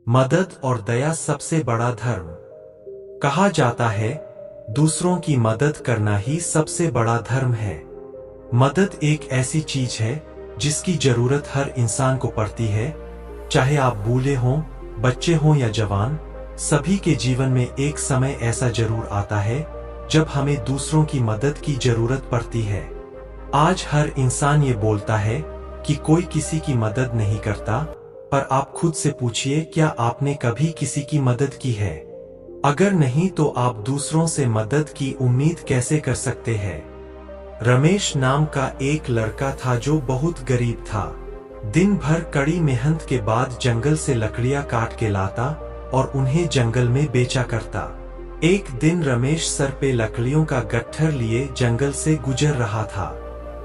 मदद और दया सबसे बड़ा धर्म। कहा जाता है, दूसरों की मदद करना ही सबसे बड़ा धर्म है। मदद एक ऐसी चीज है जिसकी जरूरत हर इंसान को पड़ती है, चाहे आप बूढ़े हों, बच्चे हों या जवान। सभी के जीवन में एक समय ऐसा जरूर आता है जब हमें दूसरों की मदद की जरूरत पड़ती है। आज हर इंसान ये बोलता है कि कोई किसी की मदद नहीं करता, पर आप खुद से पूछिए, क्या आपने कभी किसी की मदद की है? अगर नहीं तो आप दूसरों से मदद की उम्मीद कैसे कर सकते हैं? रमेश नाम का एक लड़का था जो बहुत गरीब था। दिन भर कड़ी मेहनत के बाद जंगल से लकड़ियां काट के लाता और उन्हें जंगल में बेचा करता। एक दिन रमेश सर पे लकड़ियों का गट्ठर लिए जंगल से गुजर रहा था।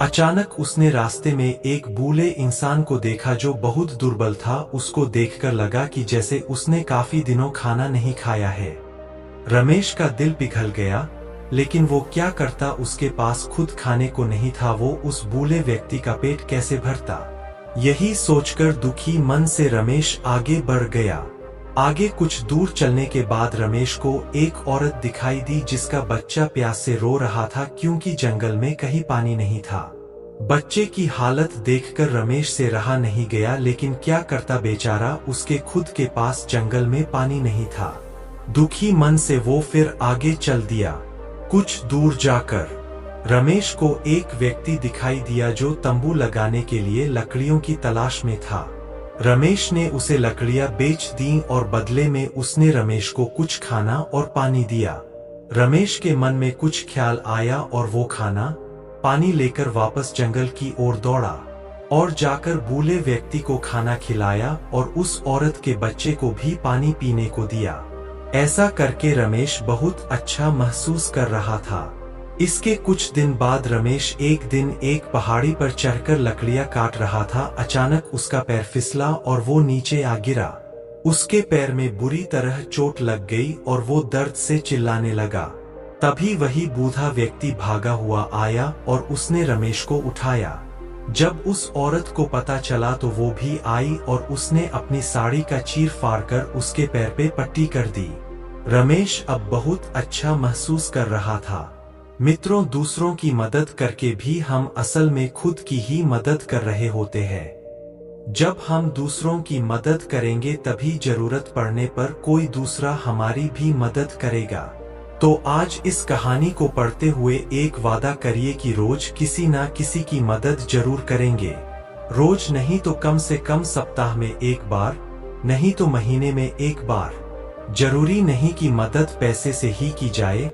अचानक उसने रास्ते में एक बूढ़े इंसान को देखा जो बहुत दुर्बल था। उसको देखकर लगा कि जैसे उसने काफी दिनों खाना नहीं खाया है। रमेश का दिल पिघल गया, लेकिन वो क्या करता, उसके पास खुद खाने को नहीं था। वो उस बूढ़े व्यक्ति का पेट कैसे भरता, यही सोचकर दुखी मन से रमेश आगे बढ़ गया। आगे कुछ दूर चलने के बाद रमेश को एक औरत दिखाई दी जिसका बच्चा प्यास से रो रहा था, क्योंकि जंगल में कहीं पानी नहीं था। बच्चे की हालत देखकर रमेश से रहा नहीं गया, लेकिन क्या करता बेचारा, उसके खुद के पास जंगल में पानी नहीं था। दुखी मन से वो फिर आगे चल दिया। कुछ दूर जाकर रमेश को एक व्यक्ति दिखाई दिया जो तंबू लगाने के लिए लकड़ियों की तलाश में था। रमेश ने उसे लकड़ियां बेच दी और बदले में उसने रमेश को कुछ खाना और पानी दिया। रमेश के मन में कुछ ख्याल आया और वो खाना पानी लेकर वापस जंगल की ओर दौड़ा और जाकर बूढ़े व्यक्ति को खाना खिलाया और उस औरत के बच्चे को भी पानी पीने को दिया। ऐसा करके रमेश बहुत अच्छा महसूस कर रहा था। इसके कुछ दिन बाद रमेश एक दिन एक पहाड़ी पर चढ़कर लकड़ियां काट रहा था। अचानक उसका पैर फिसला और वो नीचे आ गिरा। उसके पैर में बुरी तरह चोट लग गई और वो दर्द से चिल्लाने लगा। तभी वही बूढ़ा व्यक्ति भागा हुआ आया और उसने रमेश को उठाया। जब उस औरत को पता चला तो वो भी आई और उसने अपनी साड़ी का चीर फाड़ कर उसके पैर पे पट्टी कर दी। रमेश अब बहुत अच्छा महसूस कर रहा था। मित्रों, दूसरों की मदद करके भी हम असल में खुद की ही मदद कर रहे होते हैं। जब हम दूसरों की मदद करेंगे तभी जरूरत पड़ने पर कोई दूसरा हमारी भी मदद करेगा। तो आज इस कहानी को पढ़ते हुए एक वादा करिए कि रोज किसी ना किसी की मदद जरूर करेंगे। रोज नहीं तो कम से कम सप्ताह में एक बार, नहीं तो महीने में एक बार। जरूरी नहीं कि मदद पैसे से ही की जाए।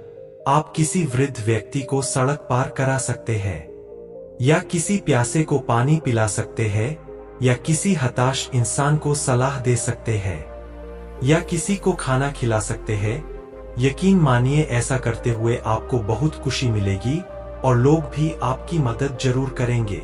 आप किसी वृद्ध व्यक्ति को सड़क पार करा सकते हैं, या किसी प्यासे को पानी पिला सकते हैं, या किसी हताश इंसान को सलाह दे सकते हैं, या किसी को खाना खिला सकते हैं। यकीन मानिए, ऐसा करते हुए आपको बहुत खुशी मिलेगी और लोग भी आपकी मदद जरूर करेंगे।